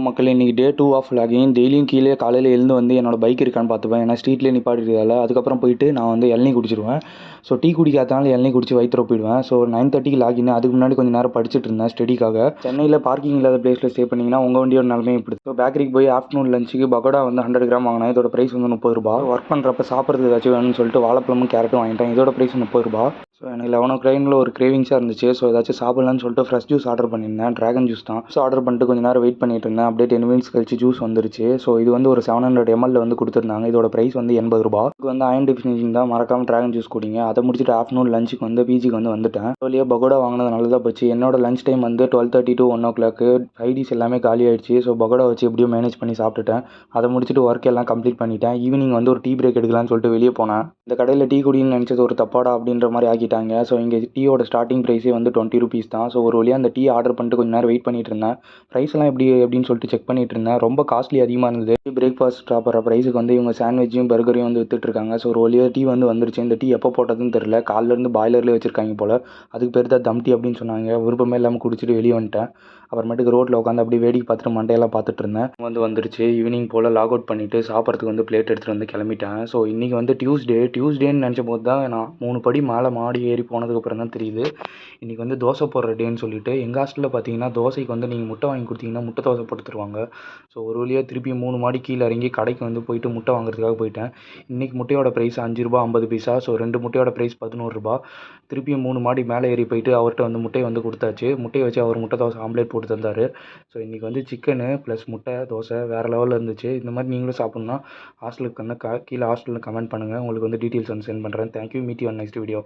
மக்களே இன்றைக்கி டே 2 of logging. டெய்லியும் கீழே காலையில் எழுந்து வந்து என்னோட பைக் இருக்கான்னு பார்த்துப்பேன். ஏன்னா ஸ்ட்ரீட்லேயே நிப்பாட்டிருக்கால. அதுக்கப்புறம் போயிட்டு நான் வந்து இளநீ குடிச்சிடுவேன். ஸோ டீ குடிக்காதனால இளநீ குடிச்சு வயிற்று போயிடுவேன். ஸோ 9:30க்கு லாகின். அதுக்கு முன்னாடி கொஞ்சம் நேரம் படிச்சுட்டு இருந்தேன் ஸ்டடிக்காக. சென்னையில் பார்க்கிங் இல்லாத பிளேஸில் ஸ்டே பண்ணிங்கன்னா உங்கள் வண்டியோட நிலமே இப்படி. ஸோ பேக்கரிக்கு போய் ஆஃப்டர்நூன் லஞ்சுக்கு பகோடா வந்து 100 கிராம் வாங்கினேன். இதோட ப்ரைஸ் வந்து 30 ரூபா. ஒர்க் பண்ணுறப்ப சாப்பிட்றதுக்கு ஏதாச்சும் வேணும்னு சொல்லிட்டு வாழைப்பழமும் கேரட்டும் வாங்கிட்டேன். இதோட ப்ரைஸ் 30 ரூபா. ஸோ எனக்கு 11 ஒரு கிரேவிங்ஸாக இருந்துச்சு. ஸோ ஏதாச்சும் சாப்பிட்லான்னு சொல்லிட்டு ஃப்ரெஷ் ஜூஸ் ஆர்டர் பண்ணியிருந்தேன். ட்ராகன் ஜூஸ் தான். ஸோ ஆர்டர் பண்ணிட்டு கொஞ்சம் நேரம் வெயிட் பண்ணிட்டு இருந்தேன். அப்படியே 10 மினிட்ஸ் கழிச்சு ஜூஸ் வந்துருச்சு. ஸோ இது வந்து ஒரு 700 ml வந்து கொடுத்துருந்தாங்க. இதோட ப்ரைஸ் வந்து 80 ரூபா. இது வந்து அயன் டெஃபினிஷன் தான். மறக்காமல் ட்ராகன் ஜூஸ் குடிங்க. அதை முடிச்சுட்டு ஆஃப்டர்நூன் லஞ்சுக்கு வந்து பிஜிக்கு வந்து வந்துட்டேன். வழியாக பகோடா வாங்கினது நல்லதாக போச்சு. என்னோட லஞ்ச் டைம் வந்து 12:30 to 1 o'clock. ஐடிஸ் எல்லாமே காலி ஆயிடுச்சு. ஸோ பகோடா வச்சு எப்படியோ மேனேஜ் பண்ணி சாப்பிட்டுட்டேன். அதை முடிச்சுட்டு ஒர்க் எல்லாம் கம்ப்ளீட் பண்ணிட்டேன். ஈவினிங் வந்து ஒரு டீ பிரேக் எடுக்கலாம்னு சொல்லிட்டு வெளியே போனேன். இந்த கடையில் டீ குடின்னு நினச்சது ஒரு தப்பாடா அப்படின்ற மாதிரி ஆக்கிட்டாங்க. ஸோ இங்கே டீயோட ஸ்டார்டிங் ப்ரைஸே வந்து 20 rupees தான். ஸோ ஒரு வழியாக அந்த டீ ஆர்டர் பண்ணிட்டு கொஞ்சம் நேரம் வெயிட் பண்ணிட்டு இருந்தேன். ப்ரைஸ்லாம் எப்படின்னு சொல்லிட்டு செக் பண்ணிட்டு இருந்தேன். ரொம்ப காஸ்ட்லி அதிகமாக இருந்தது. பிரேக்ஃபாஸ்ட் சாப்பிட்ற ப்ரைஸுக்கு வந்து இவங்க சாண்ட்விச்சும் பர்கரையும் வந்து வித்துட்ருக்காங்க. ஸோ ஒரு வழியாக டீ வந்து வந்துருச்சு. இந்த டீ எப்போ போட்டதுன்னு தெரியல. காலிலேருந்து பாய்லர்லேயே வச்சிருக்காங்க போல். அதுக்கு பேர் தான் தம் டீ அப்படின்னு சொன்னாங்க. விருப்பமே இல்லாமல் குடிச்சிட்டு வெளியே வந்துட்டேன். அப்புறமேட்டுக்கு ரோட்டில் உட்காந்து அப்படியே வேடிக்கை பார்த்துட்டு மண்டையெல்லாம் பார்த்துட்டு இருந்தேன். வந்துருச்சு. ஈவினிங் போல் லாக் அவுட் பண்ணிவிட்டு சாப்பிட்றதுக்கு வந்து பிளேட் எடுத்துகிட்டு வந்து கிளம்பிட்டேன். ஸோ இன்றைக்கி வந்து டியூஸ்டேன்னு நினச்ச போது தான் நான் 3 படி மேலே மாடி ஏறி போனதுக்கப்புறம் தான் தெரியுது. இன்றைக்கி வந்து தோசை போடுற டேன்னு சொல்லிட்டு. எங்கள் ஹாஸ்டலில் பார்த்தீங்கன்னா தோசைக்கு வந்து நீங்கள் முட்டை வாங்கி கொடுத்தீங்கன்னா முட்டை தோசை போட்டு தருவாங்க. ஸோ ஒரு வழியாக திருப்பி 3 மாடி கீழே இறங்கி கடைக்கு வந்து போயிட்டு முட்டை வாங்குறதுக்காக போயிட்டேன். இன்றைக்கி முட்டையோட ப்ரைஸ் 5 ரூபா 50 பைசா. ஸோ 2 முட்டையோட ப்ரைஸ் 11 ரூபா. திருப்பியும் 3 மாடி மேலே ஏறி போயிட்டு அவர்கிட்ட வந்து முட்டையை வந்து கொடுத்தாச்சு. முட்டையை வச்சு அவர் முட்டை தோசை ஆம்லேட் போட்டு தந்தார். ஸோ இன்றைக்கி வந்து சிக்கனு ப்ளஸ் முட்டை தோசை வேறு லெவலில் இருந்துச்சு. இந்த மாதிரி நீங்களும் சாப்பிட்ணுன்னா ஹாஸ்டலுக்கு வந்து கீழே ஹாஸ்டலில் கமெண்ட் பண்ணுங்கள். உங்களுக்கு வந்து டீட்டெயில்ஸ் வந்து சென்ட் பண்ணுறேன். Thank you. Meet you on next video.